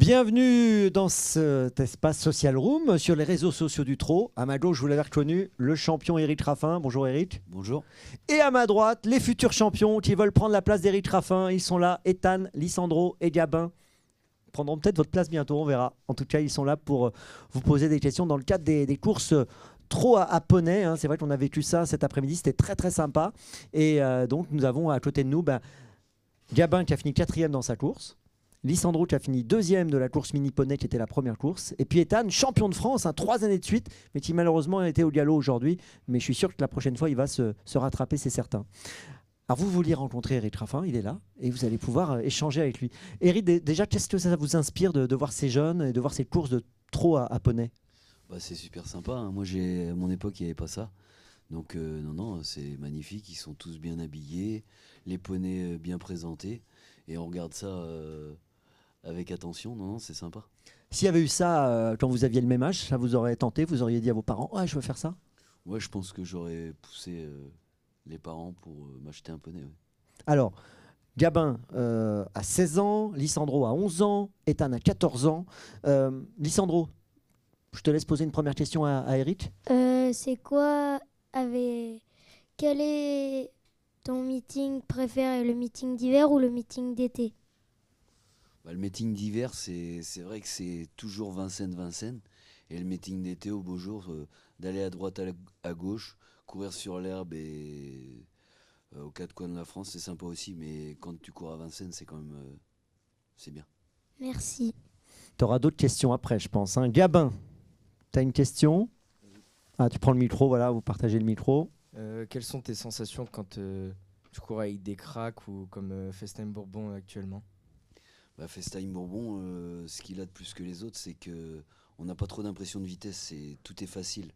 Bienvenue dans cet espace Social Room sur les réseaux sociaux du Trot. À ma gauche, vous l'avez reconnu, le champion Éric Raffin. Bonjour Éric. Bonjour. Et à ma droite, les futurs champions qui veulent prendre la place d'Éric Raffin. Ils sont là, Ethan, Lissandro et Gabin. Ils prendront peut-être votre place bientôt, on verra. En tout cas, ils sont là pour vous poser des questions dans le cadre des courses Trot à poney. Hein. C'est vrai qu'on a vécu ça cet après-midi, c'était très très sympa. Et donc nous avons à côté de nous Gabin qui a fini 4e dans sa course. Lissandro qui a fini 2e de la course mini poney qui était la première course. Et puis Ethan, champion de France, 3 années de suite, mais qui malheureusement a été au galop aujourd'hui. Mais je suis sûr que la prochaine fois, il va se rattraper, c'est certain. Alors vous vouliez rencontrer Éric Raffin, il est là, et vous allez pouvoir échanger avec lui. Éric, déjà, qu'est-ce que ça vous inspire de voir ces jeunes et de voir ces courses de trot à poney? C'est super sympa. Hein. Moi, à mon époque, il n'y avait pas ça. Donc, non, c'est magnifique. Ils sont tous bien habillés, les poneys bien présentés. Et on regarde ça avec attention. Non, c'est sympa. S'il y avait eu ça quand vous aviez le même âge, ça vous aurait tenté? Vous auriez dit à vos parents « Ouais, je veux faire ça ?» Ouais, je pense que j'aurais poussé les parents pour m'acheter un poney. Ouais. Alors, Gabin a 16 ans, Lissandro a 11 ans, Ethan a 14 ans. Lissandro, je te laisse poser une première question à Éric. Quel est ton meeting préféré, le meeting d'hiver ou le meeting d'été? Le meeting d'hiver, c'est vrai que c'est toujours Vincennes. Et le meeting d'été, au beau jour, d'aller à droite, à gauche, courir sur l'herbe et aux quatre coins de la France, c'est sympa aussi. Mais quand tu cours à Vincennes, c'est quand même c'est bien. Merci. Tu auras d'autres questions après, je pense. Hein. Gabin, tu as une question? Tu prends le micro, voilà, vous partagez le micro. Quelles sont tes sensations quand tu cours avec des cracks ou comme FaceTime Bourbon actuellement? FaceTime Bourbon, ce qu'il a de plus que les autres, c'est qu'on n'a pas trop d'impression de vitesse, tout est facile.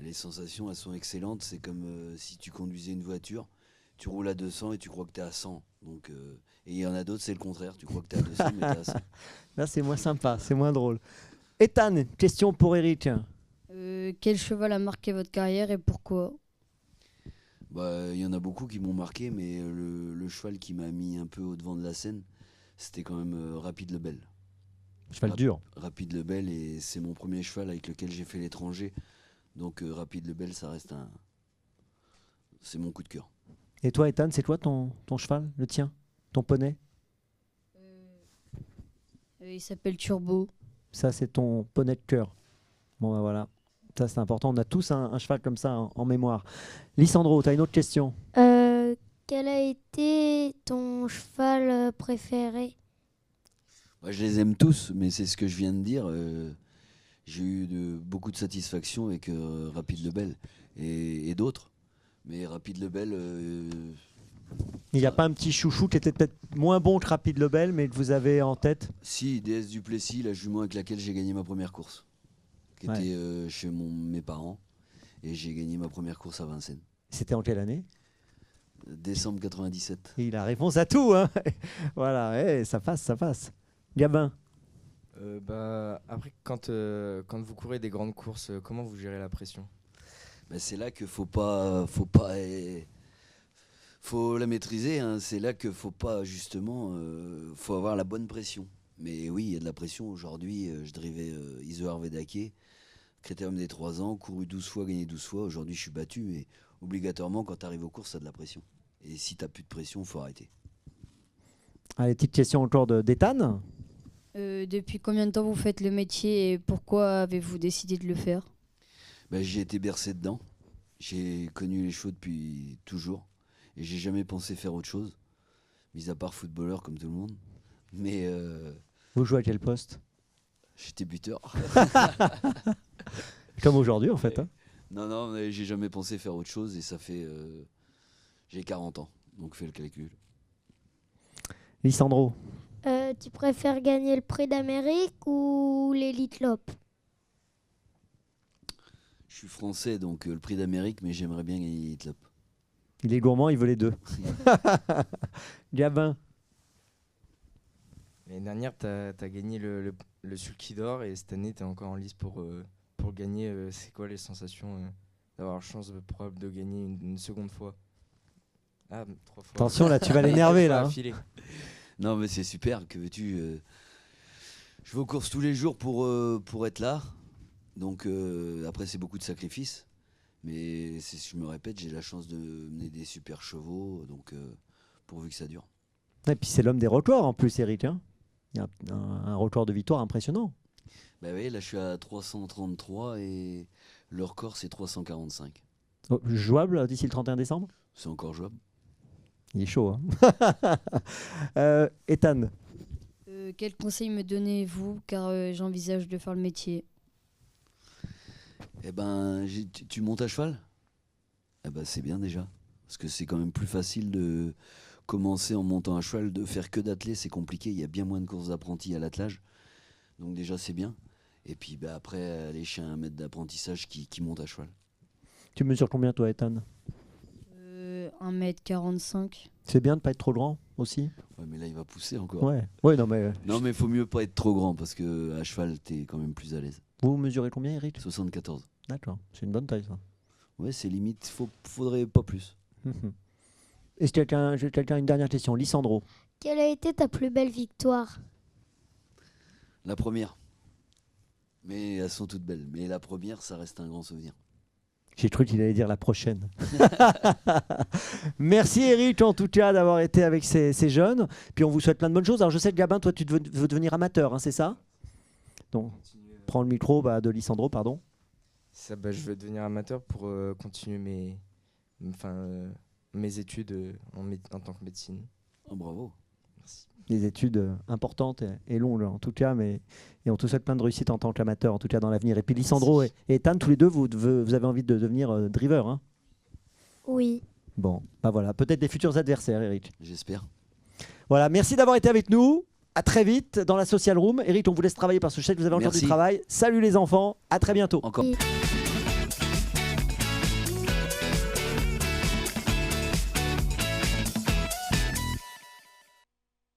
Les sensations, elles sont excellentes. C'est comme si tu conduisais une voiture, tu roules à 200 et tu crois que tu es à 100. Donc, et il y en a d'autres, c'est le contraire. Tu crois que tu es à 200, mais tu es à 100. Là, c'est moins sympa, c'est moins drôle. Ethan, question pour Éric. Quel cheval a marqué votre carrière et pourquoi? Il y en a beaucoup qui m'ont marqué, mais le cheval qui m'a mis un peu au devant de la scène, c'était quand même Rapide Lebel. Cheval dur. Rapide Lebel, et c'est mon premier cheval avec lequel j'ai fait l'étranger. Donc Rapide Lebel, ça reste c'est mon coup de cœur. Et toi, Ethan, c'est quoi ton cheval, le tien, ton poney? Il s'appelle Turbo. Ça, c'est ton poney de cœur. Bon, voilà. Ça, c'est important. On a tous un cheval comme ça en mémoire. Lissandro, tu as une autre question? Quel a été ton cheval préféré? Je les aime tous, mais c'est ce que je viens de dire. J'ai eu beaucoup de satisfaction avec Rapide Lebel et d'autres. Mais Rapide Lebel... il n'y a pas un petit chouchou qui était peut-être moins bon que Rapide Lebel, mais que vous avez en tête? Si, DS Duplessis, la jument avec laquelle j'ai gagné ma première course. Qui était chez mes parents. Et j'ai gagné ma première course à Vincennes. C'était en quelle année? Décembre 97. Il a réponse à tout. Hein. Voilà, ça passe. Gabin. Après, quand vous courez des grandes courses, comment vous gérez la pression? C'est là que faut la maîtriser. Hein. C'est là que faut pas justement, faut avoir la bonne pression. Mais oui, il y a de la pression aujourd'hui. Je drivais Isoar Vedake, Critérium des 3 ans, couru 12 fois, gagné 12 fois. Aujourd'hui, je suis battu. Et obligatoirement, quand tu arrives aux courses, tu as de la pression. Et si tu n'as plus de pression, il faut arrêter. Allez, petite question encore d'Ethan. Depuis combien de temps vous faites le métier et pourquoi avez-vous décidé de le faire? J'ai été bercé dedans. J'ai connu les chevaux depuis toujours. Et j'ai jamais pensé faire autre chose, mis à part footballeur comme tout le monde. Mais vous jouez à quel poste? J'étais buteur. Comme aujourd'hui en fait. Hein. Non, mais j'ai jamais pensé faire autre chose et ça fait... j'ai 40 ans, donc fais le calcul. Lissandro. Tu préfères gagner le Prix d'Amérique ou l'Elite Lope? Je suis français, donc le Prix d'Amérique, mais j'aimerais bien gagner l'Elite Lope. Il est gourmand, il veut les deux. Gabin. L'année dernière, tu as gagné le Sulky d'or et cette année, tu es encore en lice pour gagner. C'est quoi les sensations d'avoir la chance probable de gagner une seconde fois? 3 fois. Attention, là, tu vas l'énerver. là. Non, mais c'est super. Que veux-tu Je vais aux courses tous les jours pour être là. Donc après, c'est beaucoup de sacrifices. Mais je me répète, j'ai la chance de mener des super chevaux. Donc pourvu que ça dure. Et puis c'est l'homme des records en plus, Eric. Hein. Il y a un record de victoire impressionnant. Bah oui, là je suis à 333 et le record c'est 345. Oh, jouable d'ici le 31 décembre? C'est encore jouable. Il est chaud. Hein. Ethan, Quel conseil me donnez-vous car j'envisage de faire le métier? Eh ben, tu montes à cheval? Eh ben, c'est bien déjà. Parce que c'est quand même plus facile de commencer en montant à cheval, de faire que d'atteler, c'est compliqué. Il y a bien moins de courses d'apprentis à l'attelage. Donc déjà, c'est bien. Et puis bah, après, aller chez un maître d'apprentissage qui monte à cheval. tu mesures combien toi, Ethan? 1m45. C'est bien de ne pas être trop grand aussi? Ouais, mais là, il va pousser encore. Ouais. Ouais, non mais Non, mais il faut mieux pas être trop grand parce que à cheval, t'es quand même plus à l'aise. vous mesurez combien, Eric? 74. D'accord, c'est une bonne taille ça. Ouais, c'est limite, faudrait pas plus. Est-ce que quelqu'un a une dernière question? Lissandro. Quelle a été ta plus belle victoire? La première. Mais elles sont toutes belles. Mais la première, ça reste un grand souvenir. J'ai cru qu'il allait dire la prochaine. Merci Eric en tout cas d'avoir été avec ces jeunes. Puis on vous souhaite plein de bonnes choses. Alors je sais que Gabin, toi tu veux devenir amateur, hein, c'est ça? Donc prends le micro de Lissandro, pardon. Ça, je veux devenir amateur pour continuer mes études en tant que médecine. Oh, bravo. Merci. Des études importantes et longues en tout cas, et on te souhaite plein de réussite en tant qu'amateur, en tout cas dans l'avenir. Et puis Lissandro et Ethan, tous les deux, vous avez envie de devenir driver, hein? Oui. Bon, voilà, peut-être des futurs adversaires, Eric. J'espère. Voilà, merci d'avoir été avec nous. À très vite dans la Social Room. Eric, on vous laisse travailler parce que je sais que vous avez encore du Merci. travail. Salut les enfants, à très bientôt. Encore. Oui.